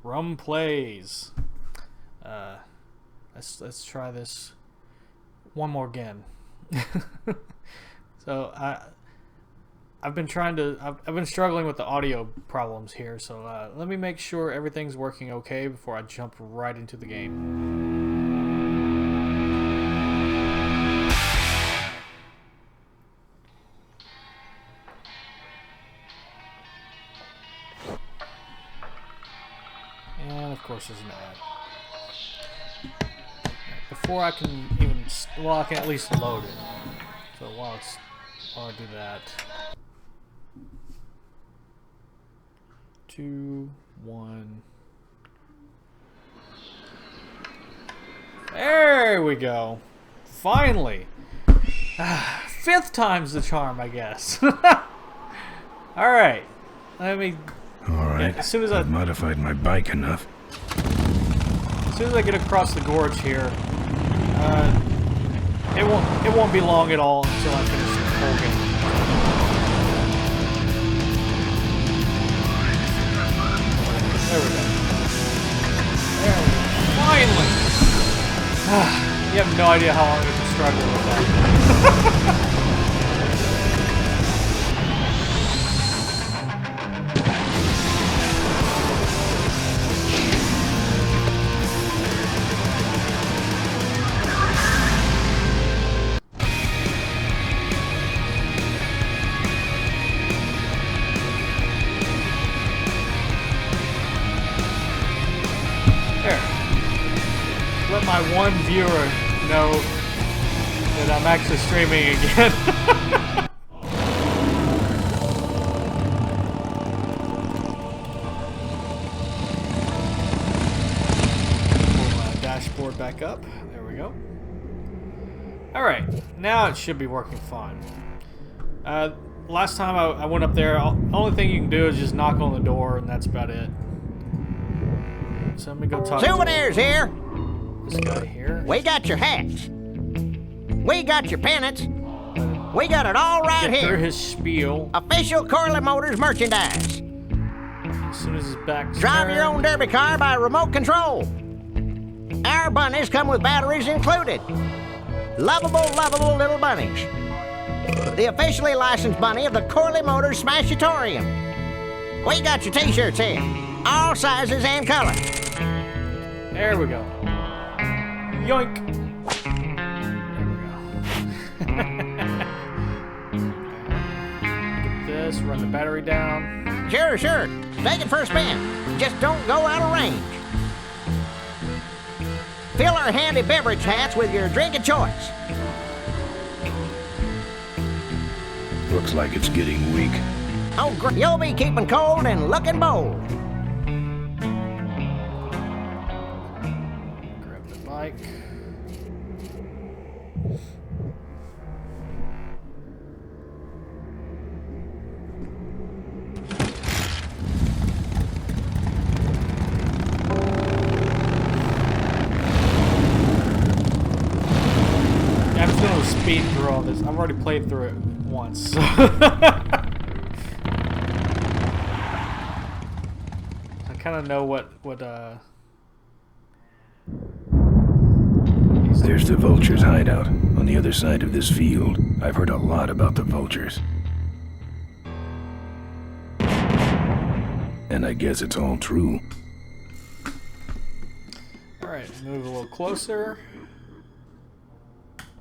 Rumm plays. Let's try this one more again. So I've been struggling with the audio problems here. So let me make sure everything's working okay before I jump right into the game. And of course there's an ad. Before I can even, well, I can at least load it. So while I do that, 2, 1. There we go. Finally. 5th time's the charm, I guess. All right. Let me. All right. As soon as I've modified my bike enough. As soon as I get across the gorge here, it won't be long at all until I finish the whole game. There we go. There we go. Finally! You have no idea how long I've been struggling with that. Let my one viewer know that I'm actually streaming again. Pull my dashboard back up. There we go. Alright, now it should be working fine. Last time I went up there, the only thing you can do is just knock on the door, and that's about it. So let me go talk Souvenirs here. This guy here. We got your hats. We got your pennants. We got it all right Get here. through his spiel. Official Corley Motors merchandise. As soon as his back's Drive turned. your own derby car by remote control. Our bunnies come with batteries included. Lovable, lovable little bunnies. The officially licensed bunny of the Corley Motors Smashatorium. We got your t-shirts here. All sizes and colors. There we go. Yoink! There we go. Get this, run the battery down. Sure. Take it for a spin. Just don't go out of range. Fill our handy beverage hats with your drink of choice. Looks like it's getting weak. Oh, great. You'll be keeping cold and looking bold. Grab the bike. Yeah, I'm just gonna speed through all this. I've already played through it once. So. I kind of know what There's the vultures' hideout on the other side of this field. I've heard a lot about the vultures. And I guess it's all true. Alright, move a little closer.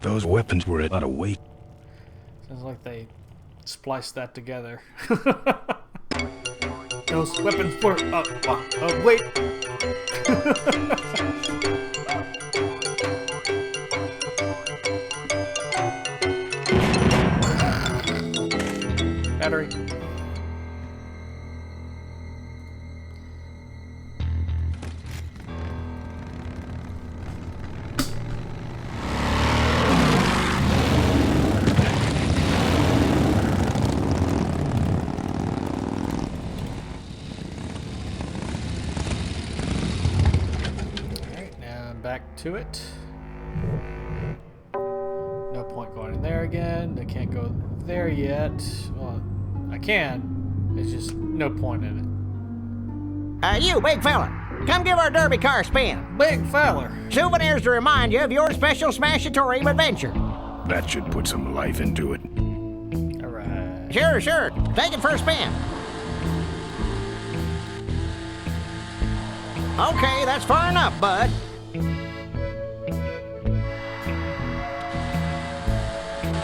Those weapons were a lot of weight. Sounds like they spliced that together. Those weapons were wait. Battery. Back to it. No point going in there again. I can't go there yet. Well, I can. There's just no point in You, big fella. Come give our derby car a spin. Big feller. Souvenirs to remind you of your special Smashatorium adventure. That should put some life into it. All right. Sure. Take it for a spin. Okay, that's far enough, bud.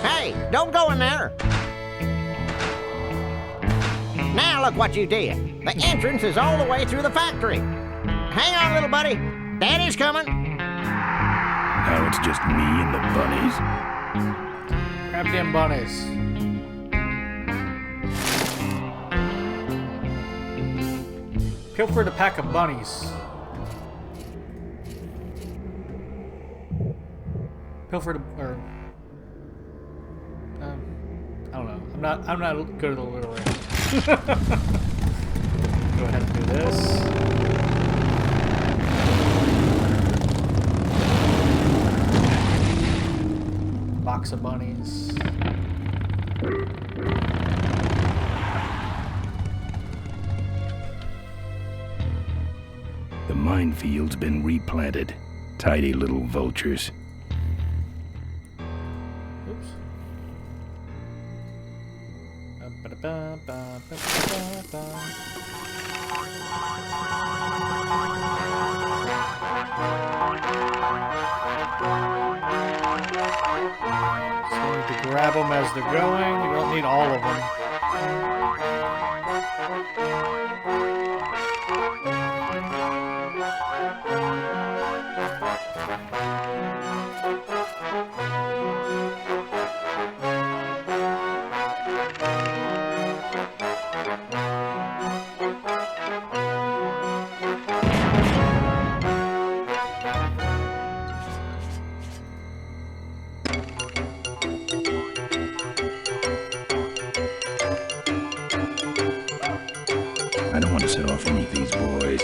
Hey, don't go in there. Now look what you did. The entrance is all the way through the factory. Hang on, little buddy. Daddy's coming. Now it's just me and the bunnies. Grab them bunnies. Pilfer the pack of bunnies. Pilfer the, or I don't know. I'm not good at the literary. Go ahead and do this. Box of bunnies. The minefield's been replanted. Tidy little vultures. Oops. So we need to grab them as they're going. We don't need all of them. I don't want to set off any of these boys.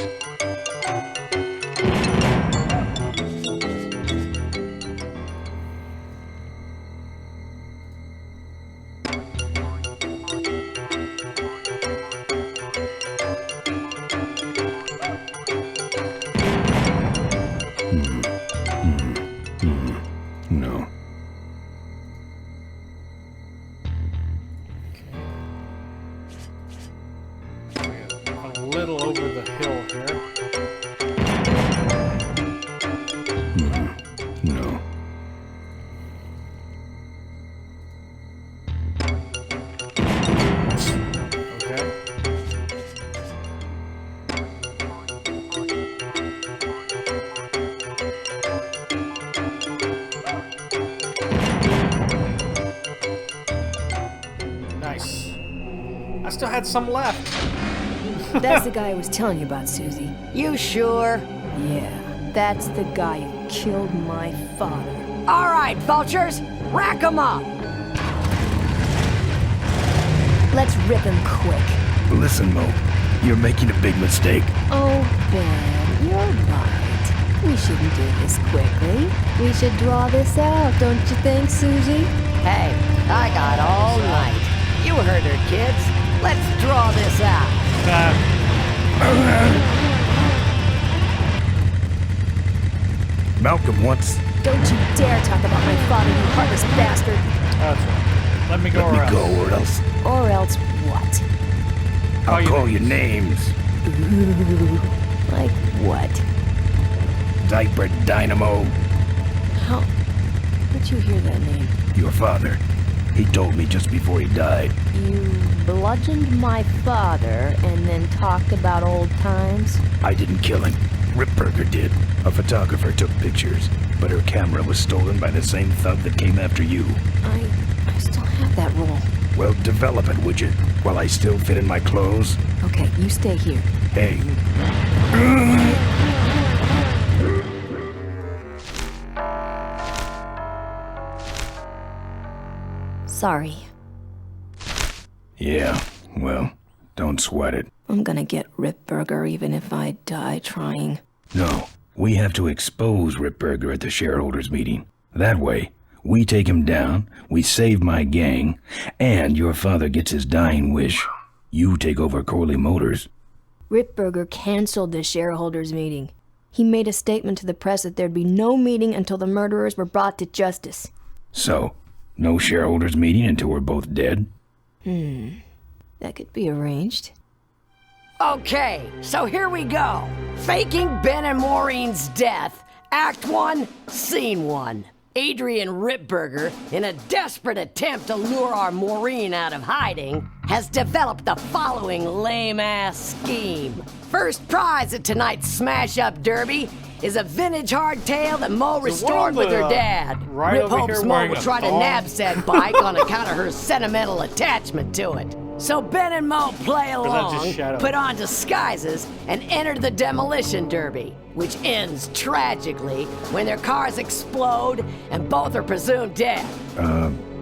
No. A little over the hill here. No. Okay. Nice. I still had some left. That's the guy I was telling you about, Susie. You sure? Yeah, that's the guy who killed my father. All right, vultures, rack 'em up. Let's rip him quick. Listen, Mo. You're making a big mistake. Oh, Ben, you're right. We shouldn't do this quickly. We should draw this out, don't you think, Susie? Hey, I got all night. You heard her, kids. Let's draw this out. Malcolm once. Don't you dare talk about my father, you heartless bastard. That's right. Let me go Let around. me go, or else Or else what? I'll you call you names. Ooh, like what? Diaper Dynamo. How did you hear that name? Your father. He told me just before he died. You bludgeoned my father and then talked about old times? I didn't kill him. Ripburger did. A photographer took pictures, but her camera was stolen by the same thug that came after you. I still have that roll. Well, develop it, would you? While I still fit in my clothes? Okay, you stay here. Hey. Sorry. Yeah, well, don't sweat it. I'm gonna get Ripburger even if I die trying. No, we have to expose Ripburger at the shareholders meeting. That way, we take him down, we save my gang, and your father gets his dying wish. You take over Corley Motors. Ripburger canceled the shareholders' meeting. He made a statement to the press that there'd be no meeting until the murderers were brought to justice. So, no shareholders meeting until we're both dead? That could be arranged. Okay, so here we go. Faking Ben and Maureen's death. Act 1, Scene 1. Adrian Ripburger, in a desperate attempt to lure our Maureen out of hiding, has developed the following lame-ass scheme. First prize at tonight's smash-up derby is a vintage hardtail that Mo restored with her dad. right Rip over hopes here Mo wearing will a try to thong. nab said bike on account of her sentimental attachment to it. So Ben and Mo play that just along, shadow? put on disguises, and enter the demolition derby, which ends tragically when their cars explode and both are presumed dead.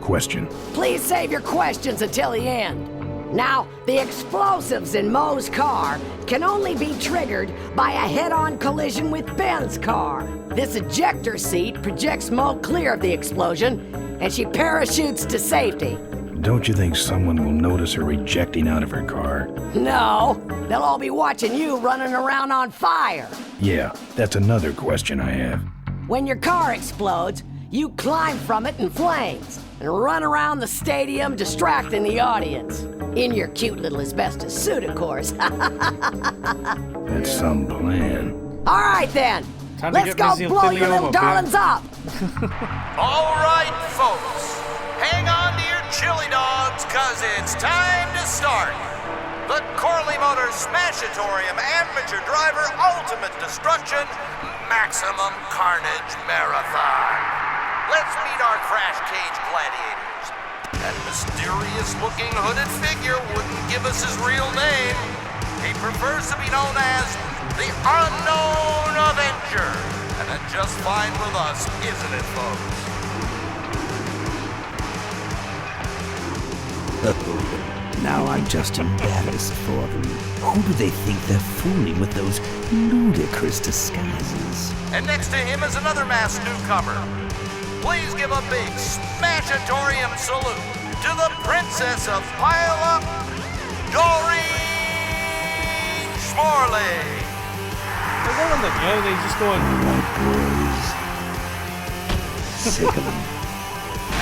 Question. Please save your questions until the end. Now, the explosives in Mo's car can only be triggered by a head-on collision with Ben's car. This ejector seat projects Mo clear of the explosion, and she parachutes to safety. Don't you think someone will notice her ejecting out of her car? No, they'll all be watching you running around on fire. Yeah, that's another question I have. When your car explodes, you climb from it in flames and run around the stadium distracting the audience. In your cute little asbestos suit, of course. That's some plan. All right then, Time to let's get go busy in blow your little Thilioma, Ben. darlings up. All right, folks, hang on to your chili dogs, cause it's time to start. The Corley Motors Smashatorium Amateur Driver Ultimate Destruction Maximum Carnage Marathon. Let's meet our crash cage gladiators. That mysterious-looking hooded figure wouldn't give us his real name. He prefers to be known as the Unknown Avenger. And that's just fine with us, isn't it, folks? Now I'm just embarrassed for them. Who do they think they're fooling with those ludicrous disguises? And next to him is another masked newcomer. Please give a big Smashatorium salute to the Princess of Pile-Up, Doreen Schmorley. They're going to go, they just going. White boys. Sick of them.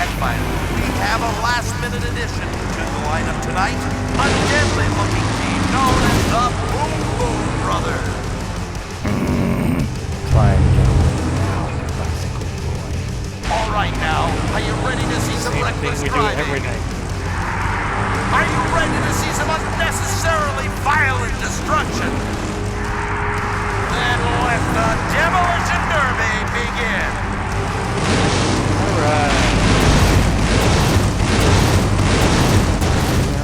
And finally, we have a last-minute addition to the lineup tonight. A deadly-looking team known as the Boom Boom Brothers. Try and get away now, bicycle boy. All right now, are you ready to see some Same reckless thing we do every driving? night. Are you ready to see some unnecessarily violent destruction? Then let the Demolition Derby begin. Alright.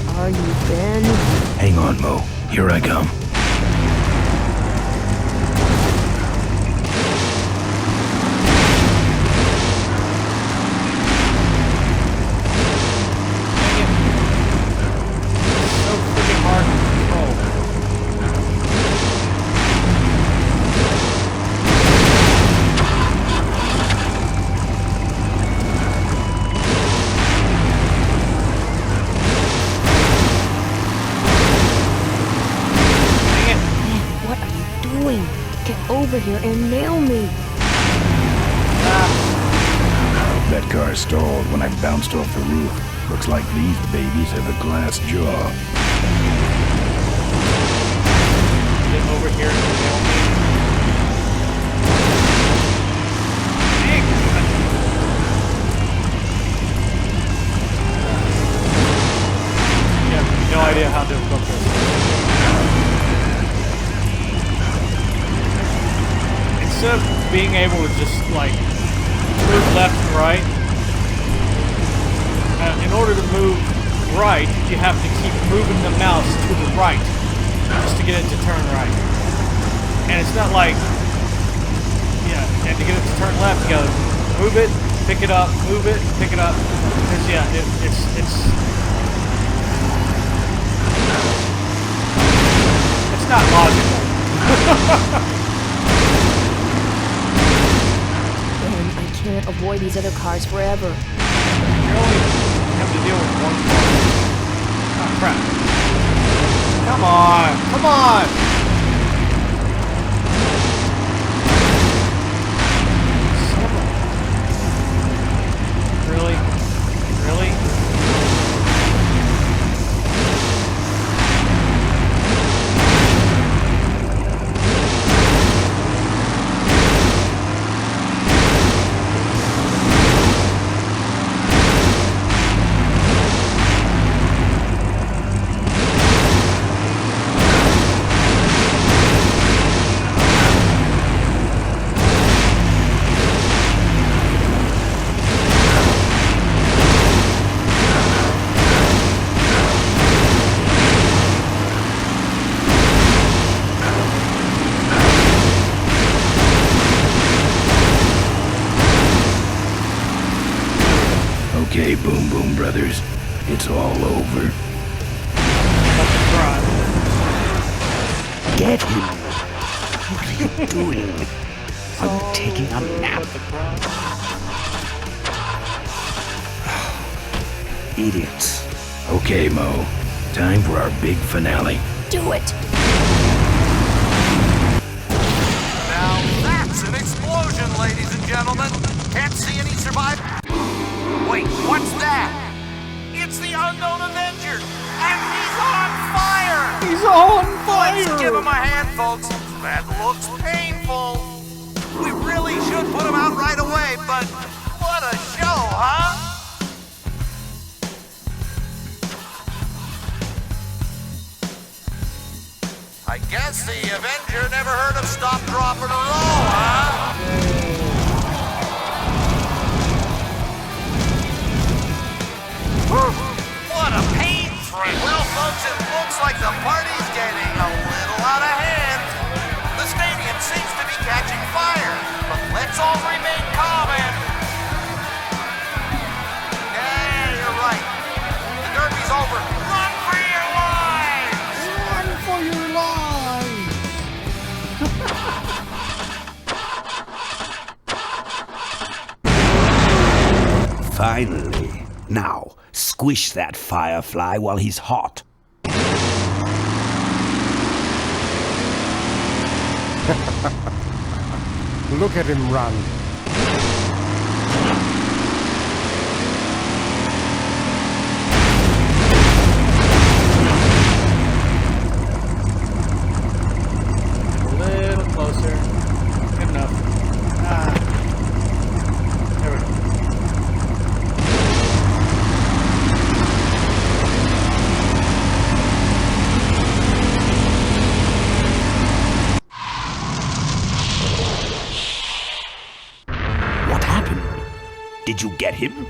Where are you, Ben? Hang on, Mo. Here I come. So freaking hard to control. Dang it. What are you doing? Get over here and nail me. That car stalled when I bounced off the roof. Looks like these babies have a glass jaw. Get over here and nail me. Dang. You have no idea how difficult this is. Instead of being able to just like move left and right, in order to move right, you have to keep moving the mouse to the right just to get it to turn right. And it's not like, and to get it to turn left, you gotta move it, pick it up, move it, pick it up. It's not logical. Ben, I can't avoid these other cars forever. You only have to deal with one car. Oh, crap. Come on. Come on. Boom Boom Brothers. It's all over. Get him! What are you doing? Are you taking a nap? Idiots. Okay, Mo. Time for our big finale. Do it! Now that's an explosion, ladies and gentlemen. Can't see any survivors. Wait, what's that? It's the Unknown Avenger, and he's on fire! He's on fire! Let's give him a hand, folks. That looks painful. We really should put him out right away, but what a show, huh? I guess the Avenger never heard of stop, drop, or roll, huh? What a pain threat. Well, folks, it looks like the party's getting a little out of hand. The stadium seems to be catching fire, but let's all remain calm and... Yeah, you're right. The derby's over. Run for your lives! Run for your lives! Finally. Now, squish that firefly while he's hot. Look at him run. A little closer. Good enough. There we go. What happened? Did you get him?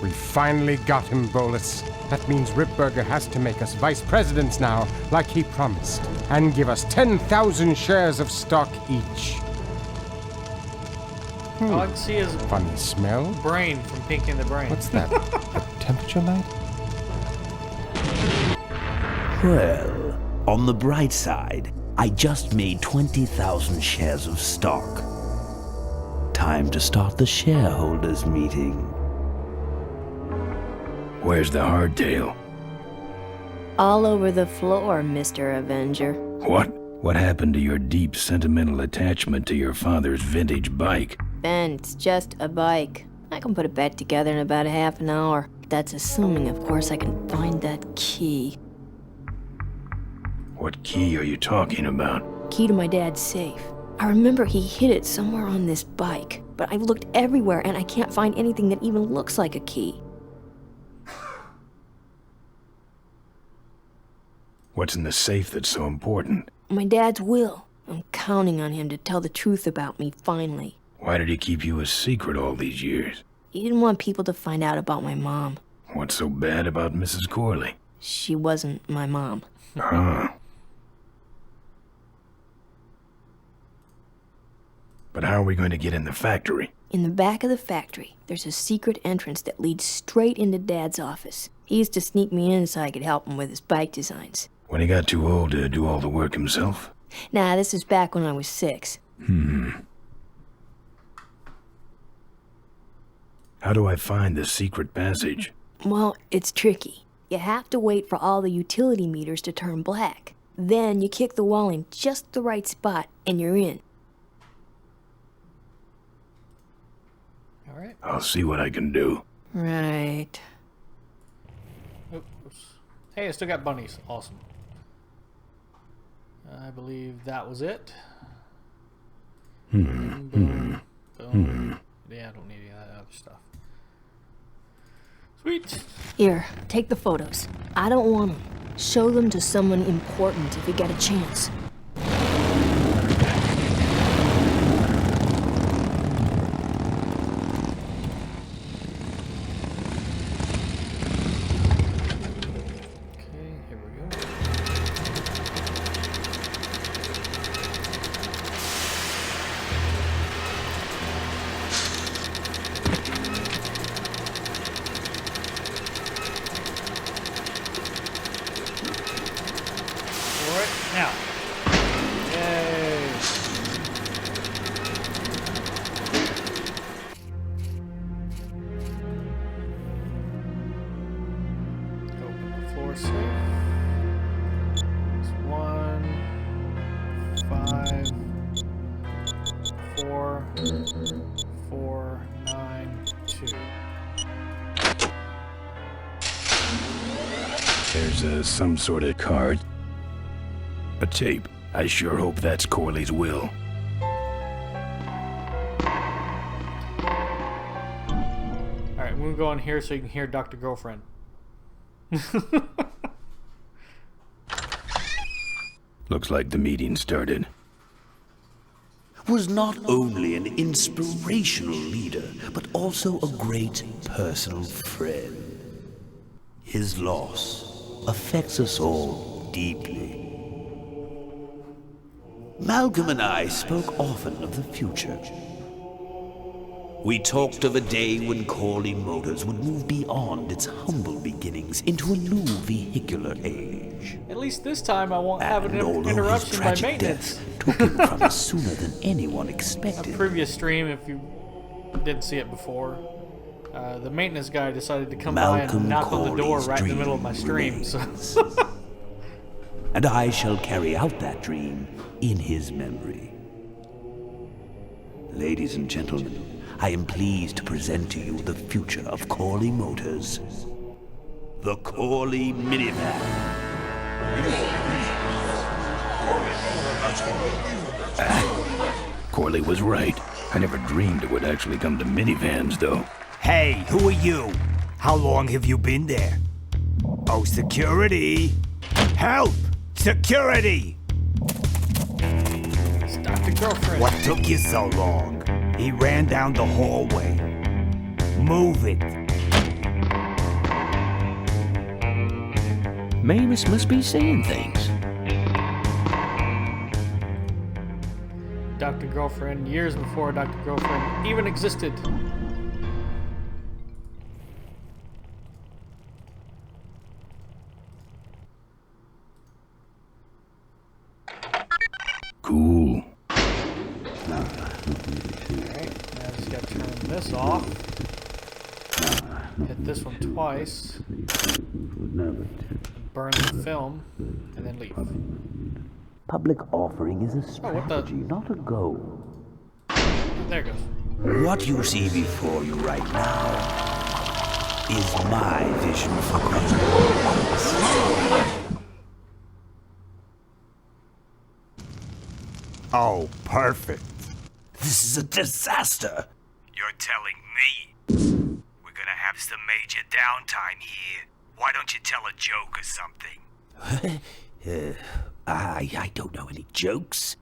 We finally got him, Bolus. That means Ripburger has to make us vice presidents now, like he promised, and give us 10,000 shares of stock each. All I can see is Funny smell. brain from Pinky and the Brain. What's that? A temperature light? Well, on the bright side, I just made 20,000 shares of stock. Time to start the shareholders meeting. Where's the hardtail? All over the floor, Mr. Avenger. What? What happened to your deep sentimental attachment to your father's vintage bike? Ben, it's just a bike. I can put it back together in about a half an hour. That's assuming, of course, I can find that key. What key are you talking about? Key to my dad's safe. I remember he hid it somewhere on this bike, but I've looked everywhere and I can't find anything that even looks like a key. What's in the safe that's so important? My dad's will. I'm counting on him to tell the truth about me finally. Why did he keep you a secret all these years? He didn't want people to find out about my mom. What's so bad about Mrs. Corley? She wasn't my mom. Huh. But how are we going to get in the factory? In the back of the factory, there's a secret entrance that leads straight into Dad's office. He used to sneak me in so I could help him with his bike designs. When he got too old to do all the work himself? Nah, this is back when I was 6. How do I find the secret passage? Well, it's tricky. You have to wait for all the utility meters to turn black. Then you kick the wall in just the right spot, and you're in. All right. I'll see what I can do. Right. Oops. Hey, I still got bunnies. Awesome. I believe that was it. Boom, boom, boom. Yeah, I don't need any of that other stuff. Sweet. Here, take the photos. I don't want them. Show them to someone important if you get a chance. Okay, here we go. 492. There's some sort of card. A tape. I sure hope that's Corley's will. Alright, we'll go in here so you can hear Dr. Girlfriend. Looks like the meeting started. Was not only an inspirational leader, but also a great personal friend. His loss affects us all deeply. Malcolm and I spoke often of the future. We talked of a day when Corley Motors would move beyond its humble beginnings into a new vehicular age. At least this time I won't have an And although his interruption by tragic maintenance. death took him from us sooner than anyone A expected. previous stream, if you didn't see it before, the maintenance guy decided to come by Malcolm and knock on the door Corley's right in the middle of my dream stream. So. remains. And I shall carry out that dream in his memory. Ladies and gentlemen, I am pleased to present to you the future of Corley Motors. The Corley Minivan. Corley was right. I never dreamed it would actually come to minivans, though. Hey, who are you? How long have you been there? Oh, security! Help! Security! It's Dr. Girlfriend. What took you so long? He ran down the hallway. Move it. Mavis must be seeing things. Dr. Girlfriend, years before Dr. Girlfriend even existed. Cool. Alright, now I just gotta turn this off. Hit this one twice. Burn the film, and then leave. Public offering is a Oh, what the- strategy, not a goal. There it goes. What you see before you right now is my vision for Christmas. Oh, perfect. This is a disaster. You're telling me we're gonna have some major downtime here. Why don't you tell a joke or something? I don't know any jokes.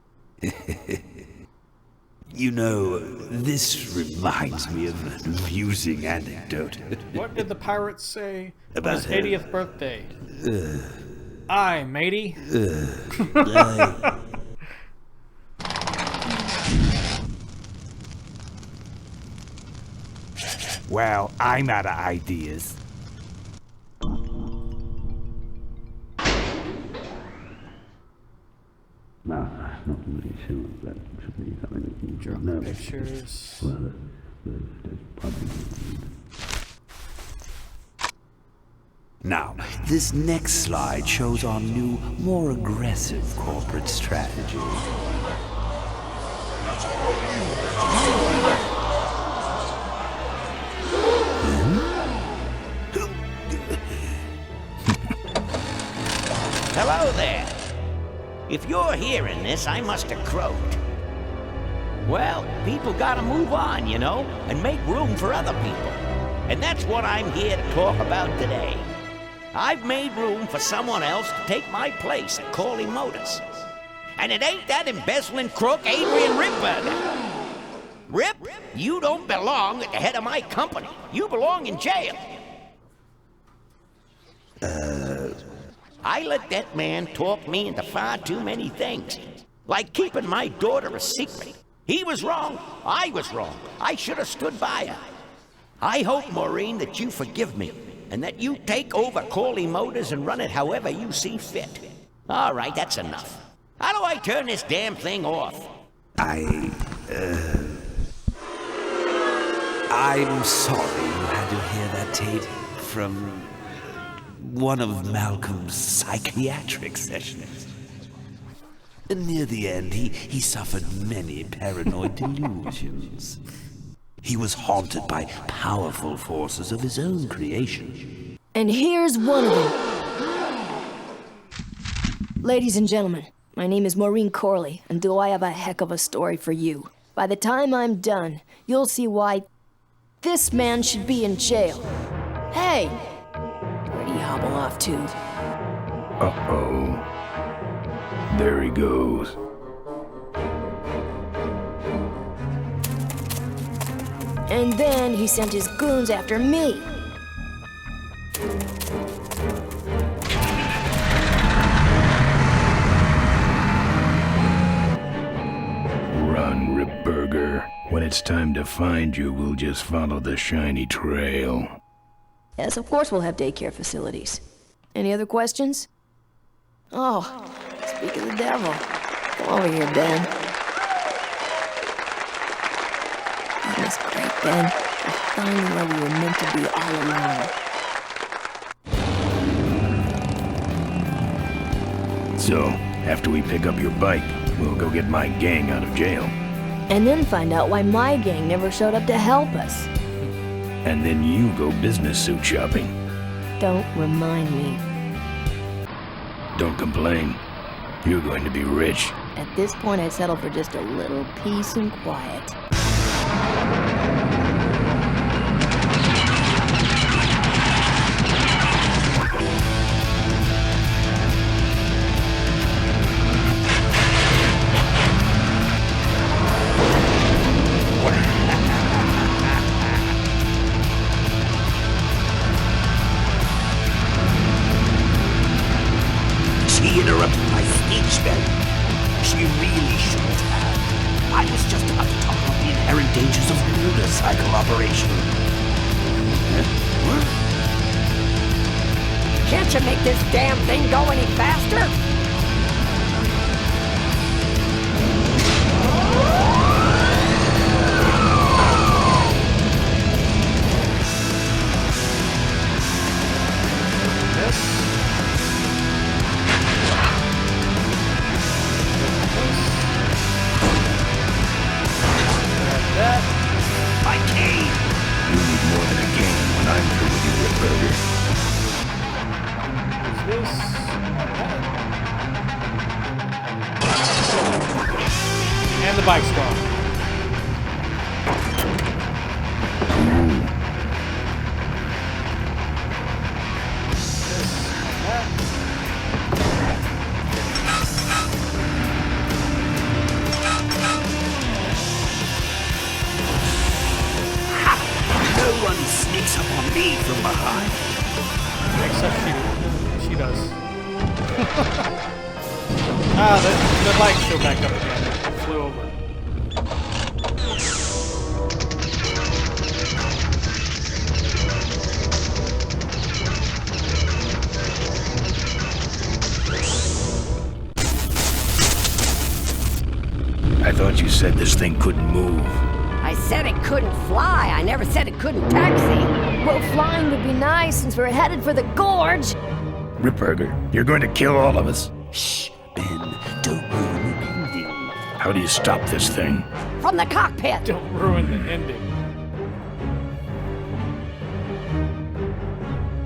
You know, this reminds me of an amusing anecdote. What did the pirates say on About his her. 80th birthday? Aye, matey. Well, I'm out of ideas. Drop pictures. Now, this next slide shows our new, more aggressive corporate strategy. Hello there. If you're hearing this, I must have croaked. Well, people gotta move on, you know, and make room for other people. And that's what I'm here to talk about today. I've made room for someone else to take my place at Corley Motors. And it ain't that embezzling crook Adrian Ripburger. Rip, you don't belong at the head of my company. You belong in jail. I let that man talk me into far too many things. Like keeping my daughter a secret. He was wrong. I was wrong. I should have stood by her. I hope, Maureen, that you forgive me, and that you take over Corley Motors and run it however you see fit. All right, that's enough. How do I turn this damn thing off? I'm sorry you had to hear that tape from one of Malcolm's psychiatric sessions. Near the end, he suffered many paranoid delusions. He was haunted by powerful forces of his own creation. And here's one of them. Ladies and gentlemen, my name is Maureen Corley, and do I have a heck of a story for you. By the time I'm done, you'll see why this man should be in jail. Hey! Where'd he hobble off to? Uh-oh. There he goes. And then he sent his goons after me. Run, Ripburger. When it's time to find you, we'll just follow the shiny trail. Yes, of course we'll have daycare facilities. Any other questions? Oh, speak of the devil. Come over here, Ben. That was great, Ben. I finally where we were meant to be all along. So, after we pick up your bike, we'll go get my gang out of jail. And then find out why my gang never showed up to help us. And then you go business suit shopping. Don't remind me. Don't complain. You're going to be rich. At this point, I'd settle for just a little peace and quiet. She interrupted my speech then. She really shouldn't have. I was just about to talk about the inherent dangers of motorcycle operation. Can't you make this damn thing go any faster? My cane! You need more than a game when I'm through with you, Ripburger. This. And the bike's gone. No one sneaks up on me from behind. Except she does. The bike flew back up again. It flew over. I thought you said this thing couldn't move. I said it couldn't fly. I never said it couldn't taxi. Well, flying would be nice since we're headed for the gorge. Ripburger, you're going to kill all of us. Shh, Ben, don't ruin the ending. How do you stop this thing? From the cockpit. Don't ruin the ending.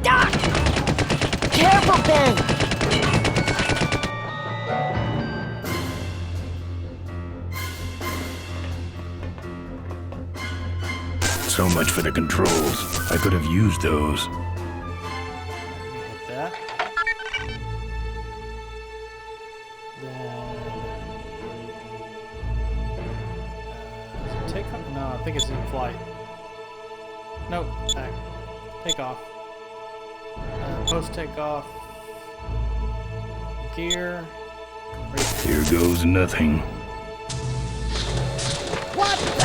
Ah! Careful, Ben! So much for the controls. I could have used those. Hit that. Then. Is it take off? No, I think it's in flight. Nope. Back. Take off. Post takeoff. Gear. Here goes nothing. What the?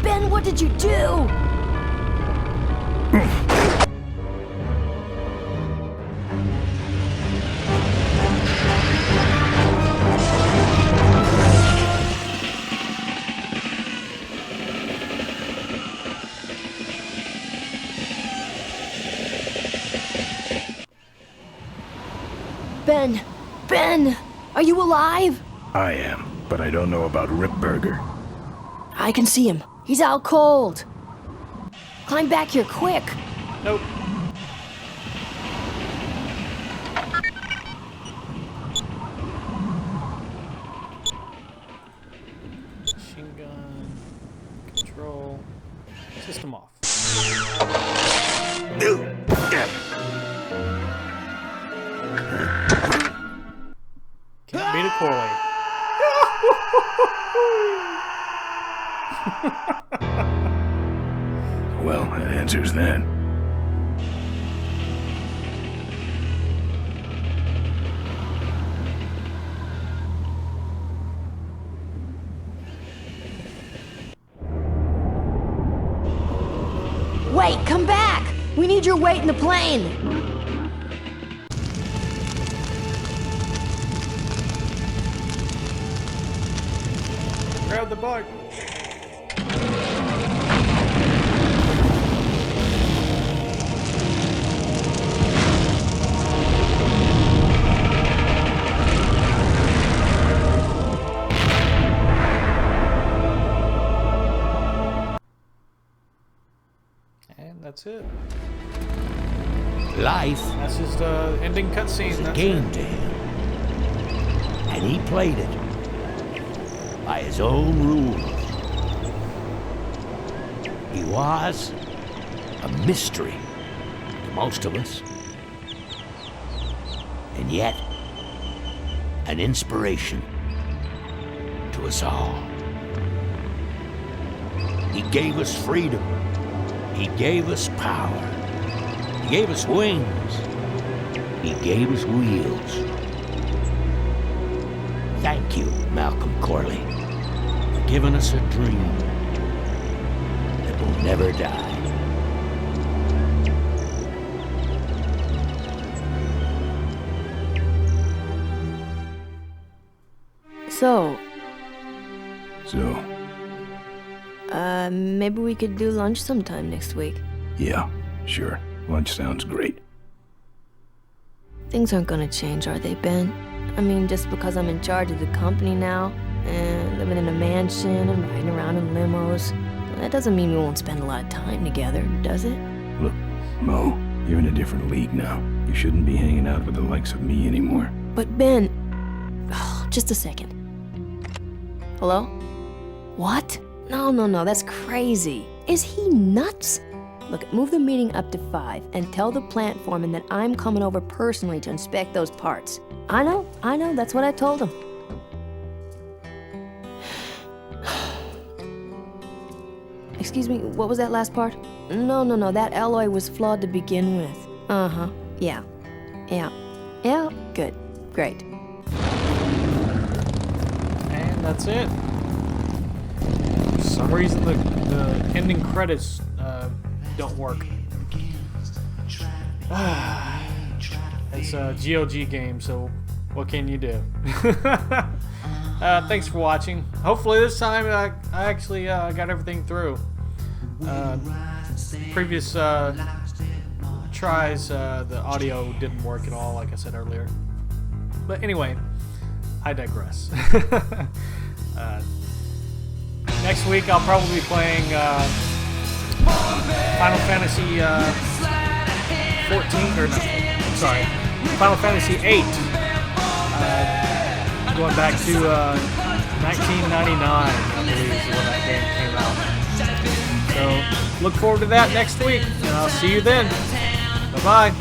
Ben, what did you do? Ben! Ben! Are you alive? I am, but I don't know about Ripburger. I can see him. He's out cold. Climb back here, quick! Nope. Machine gun. Control. System off. Can't beat a Corley. Well, that answers that. Wait, come back! We need your weight in the plane! Grab the bug. And that's it. Life That's just ending cutscene. was a That's game it. to him. And he played it by his own rules. He was a mystery to most of us. And yet, an inspiration to us all. He gave us freedom. He gave us power. He gave us wings. He gave us wheels. Thank you, Malcolm Corley, for giving us a dream that will never die. So, maybe we could do lunch sometime next week. Yeah, sure. Lunch sounds great. Things aren't gonna change, are they, Ben? I mean, just because I'm in charge of the company now, and living in a mansion and riding around in limos, that doesn't mean we won't spend a lot of time together, does it? Look, Mo, you're in a different league now. You shouldn't be hanging out with the likes of me anymore. But Ben... Oh, just a second. Hello? What? No, that's crazy. Is he nuts? Look, move the meeting up to 5 and tell the plant foreman that I'm coming over personally to inspect those parts. I know, that's what I told him. Excuse me, what was that last part? No, that alloy was flawed to begin with. Uh-huh, yeah, good, great. And that's it. For some reason, the ending credits don't work. It's a GOG game, so what can you do? Thanks for watching. Hopefully this time I actually got everything through. Previous tries, the audio didn't work at all, like I said earlier. But anyway, I digress. Next week I'll probably be playing Final Fantasy 14, or no, sorry, Final Fantasy 8. Going back to 1999, I believe is when that game came out. So look forward to that next week, and I'll see you then. Bye-bye.